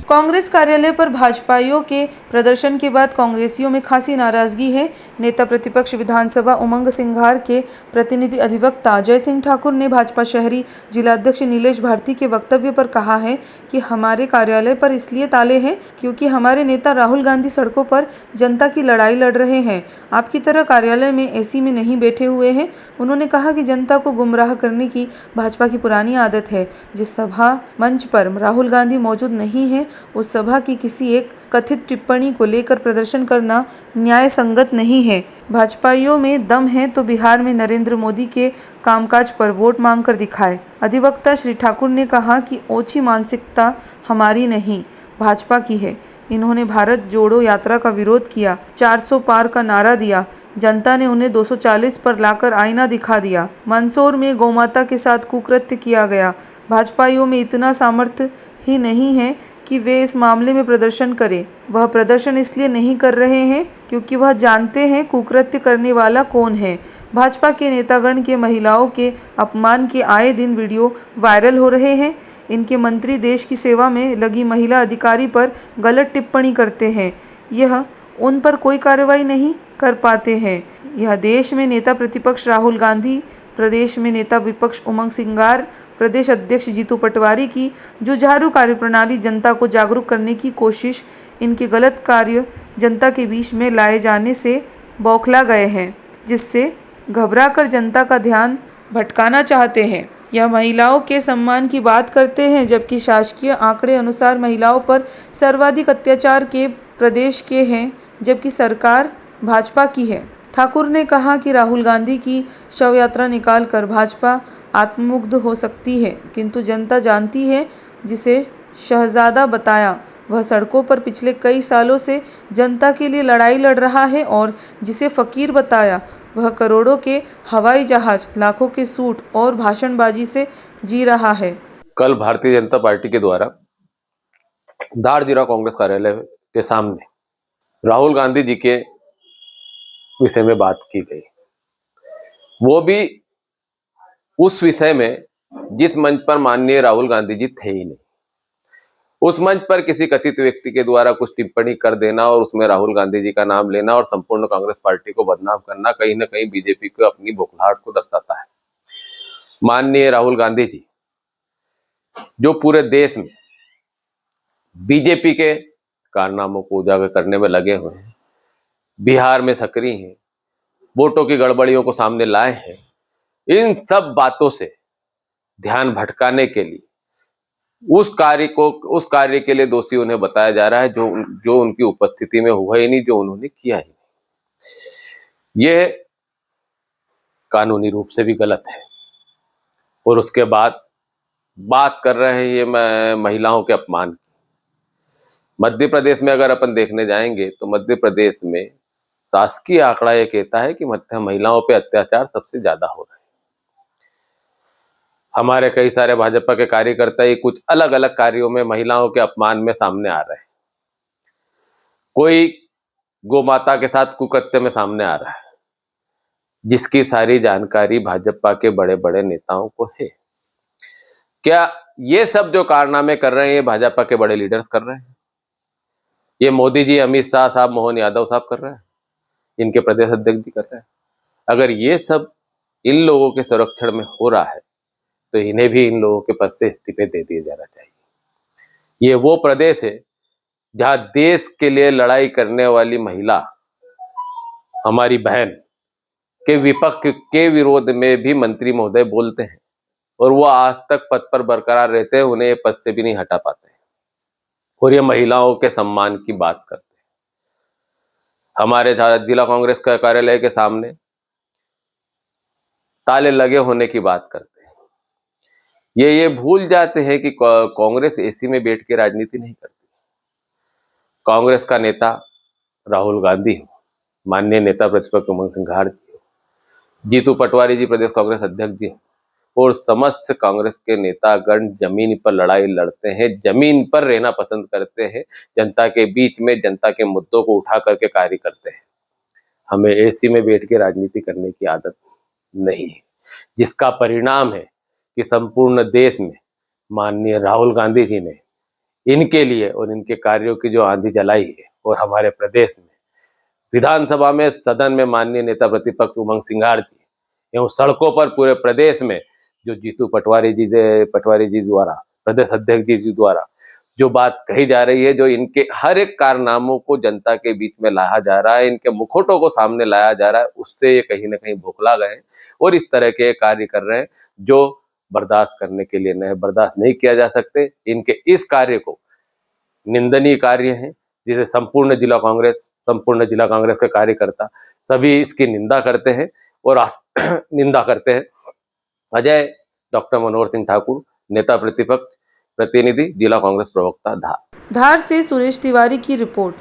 कांग्रेस कार्यालय पर भाजपाइयों के प्रदर्शन के बाद कांग्रेसियों में खासी नाराजगी है। नेता प्रतिपक्ष विधानसभा उमंग सिंघार के प्रतिनिधि अधिवक्ता जय सिंह ठाकुर ने भाजपा शहरी जिलाध्यक्ष नीलेश भारती के वक्तव्य पर कहा है कि हमारे कार्यालय पर इसलिए ताले हैं क्योंकि हमारे नेता राहुल गांधी सड़कों पर जनता की लड़ाई लड़ रहे हैं। आपकी तरह कार्यालय में एसी में नहीं बैठे हुए हैं। उन्होंने कहा कि जनता को गुमराह करने की भाजपा की पुरानी आदत है। जिस सभा मंच पर राहुल गांधी मौजूद नहीं है, उस सभा की किसी एक कथित टिप्पणी को लेकर प्रदर्शन करना न्याय संगत नहीं है। भाजपाइयों में दम है तो बिहार में नरेंद्र मोदी के कामकाज पर वोट मांगकर दिखाए। अधिवक्ता श्री ठाकुर ने कहा कि ओछी मानसिकता हमारी नहीं, भाजपा की है। इन्होंने भारत जोड़ो यात्रा का विरोध किया, 400 पार का नारा दिया। जनता ने उन्हें 240 पर लाकर आईना दिखा दिया। मंदसौर में गौमाता के साथ कुकृत्य किया गया। भाजपाइयों में इतना सामर्थ्य ही नहीं है कि वे इस मामले में प्रदर्शन करें। वह प्रदर्शन इसलिए नहीं कर रहे हैं क्योंकि वह जानते हैं कुकृत्य करने वाला कौन है। भाजपा के नेतागण के महिलाओं के अपमान के आए दिन वीडियो वायरल हो रहे हैं। इनके मंत्री देश की सेवा में लगी महिला अधिकारी पर गलत टिप्पणी करते हैं। यह उन पर कोई कार्रवाई नहीं कर पाते हैं। यह देश में नेता प्रतिपक्ष राहुल गांधी, प्रदेश में नेता विपक्ष उमंग सिंघार, प्रदेश अध्यक्ष जीतू पटवारी की जुझारू कार्यप्रणाली जनता को जागरूक करने की कोशिश, इनके गलत कार्य जनता के बीच में लाए जाने से बौखला गए हैं, जिससे घबराकर जनता का ध्यान भटकाना चाहते हैं। यह महिलाओं के सम्मान की बात करते हैं, जबकि शासकीय आंकड़े अनुसार महिलाओं पर सर्वाधिक अत्याचार के प्रदेश के हैं, जबकि सरकार भाजपा की है। ठाकुर ने कहा कि राहुल गांधी की शव यात्रा निकालकर भाजपा आत्ममुग्ध हो सकती है, किंतु जनता जानती है जिसे शहजादा बताया वह सड़कों पर पिछले कई सालों से जनता के लिए लड़ाई लड़ रहा है, और जिसे फकीर बताया वह करोड़ों के हवाई जहाज, लाखों के सूट और भाषणबाजी से जी रहा है। कल भारतीय जनता पार्टी के द्वारा धार जिला कांग्रेस कार्यालय के सामने राहुल गांधी जी के विषय में बात की गई, वो भी उस विषय में जिस मंच पर माननीय राहुल गांधी जी थे ही नहीं। उस मंच पर किसी कथित व्यक्ति के द्वारा कुछ टिप्पणी कर देना और उसमें राहुल गांधी जी का नाम लेना और संपूर्ण कांग्रेस पार्टी को बदनाम करना कहीं ना कहीं बीजेपी को अपनी बौखलाहट को दर्शाता है। माननीय राहुल गांधी जी जो पूरे देश में बीजेपी के कारनामों को उजागर करने में लगे हुए हैं, बिहार में सक्रिय हैं, वोटों की गड़बड़ियों को सामने लाए हैं, इन सब बातों से ध्यान भटकाने के लिए उस कार्य के लिए दोषी उन्हें बताया जा रहा है जो उनकी उपस्थिति में हुआ ही नहीं, जो उन्होंने किया ही नहीं। यह कानूनी रूप से भी गलत है। और उसके बाद बात कर रहे हैं ये महिलाओं के अपमान की। मध्य प्रदेश में अगर अपन देखने जाएंगे तो मध्य प्रदेश में शासकीय आंकड़ा यह कहता है कि महिलाओं पे अत्याचार सबसे ज्यादा हो रहा है। हमारे कई सारे भाजपा के कार्यकर्ता ही कुछ अलग अलग कार्यों में महिलाओं के अपमान में सामने आ रहे हैं। कोई गोमाता के साथ कुकृत्य में सामने आ रहा है, जिसकी सारी जानकारी भाजपा के बड़े बड़े नेताओं को है। क्या ये सब जो कारनामे कर रहे हैं ये भाजपा के बड़े लीडर्स कर रहे हैं? ये मोदी जी, अमित शाह साहब, मोहन यादव साहब कर रहे हैं, इनके प्रदेश अध्यक्ष जी कर रहे हैं। अगर ये सब इन लोगों के संरक्षण में हो रहा है तो इन्हें भी इन लोगों के पद से इस्तीफे दे दिए जाना चाहिए। ये वो प्रदेश है जहां देश के लिए लड़ाई करने वाली महिला, हमारी बहन के विपक्ष के विरोध में भी मंत्री महोदय बोलते हैं और वो आज तक पद पर बरकरार रहते हैं, उन्हें पद से भी नहीं हटा पाते हैं और ये महिलाओं के सम्मान की बात करते हैं। हमारे जिला कांग्रेस का कार्यालय के सामने ताले लगे होने की बात करते हैं। ये भूल जाते हैं कि कांग्रेस एसी में बैठ के राजनीति नहीं करती। कांग्रेस का नेता राहुल गांधी हो, माननीय नेता प्रतिपक्ष उमंग सिंघार जी हो, जीतू पटवारी जी प्रदेश कांग्रेस अध्यक्ष जी हो, और समस्त कांग्रेस के नेतागण जमीन पर लड़ाई लड़ते हैं, जमीन पर रहना पसंद करते हैं, जनता के बीच में जनता के मुद्दों को उठा करके कार्य करते हैं। हमें एसी में बैठ के राजनीति करने की आदत नहीं है, जिसका परिणाम है कि संपूर्ण देश में माननीय राहुल गांधी जी ने इनके लिए और इनके कार्यों की जो आंधी जलाई है, और हमारे प्रदेश में विधानसभा में, सदन में माननीय नेता प्रतिपक्ष उमंग सिंघार जी एवं सड़कों पर पूरे प्रदेश में जो जीतू पटवारी जी द्वारा, प्रदेश अध्यक्ष जी द्वारा जो बात कही जा रही है, जो इनके हर एक कारनामों को जनता के बीच में लाया जा रहा है, इनके मुखौटों को सामने लाया जा रहा है, उससे ये कहीं ना कहीं बौखला गए हैं और इस तरह के कार्य कर रहे हैं जो बर्दाश्त करने के लिए नहीं, बर्दाश्त नहीं किया जा सकते। इनके इस कार्य को निंदनीय कार्य है, जिसे संपूर्ण जिला कांग्रेस के कार्यकर्ता सभी इसकी निंदा करते हैं और निंदा करते हैं। अजय डॉक्टर मनोहर सिंह ठाकुर, नेता प्रतिपक्ष, प्रतिनिधि, जिला कांग्रेस प्रवक्ता, धार। धार से सुरेश तिवारी की रिपोर्ट।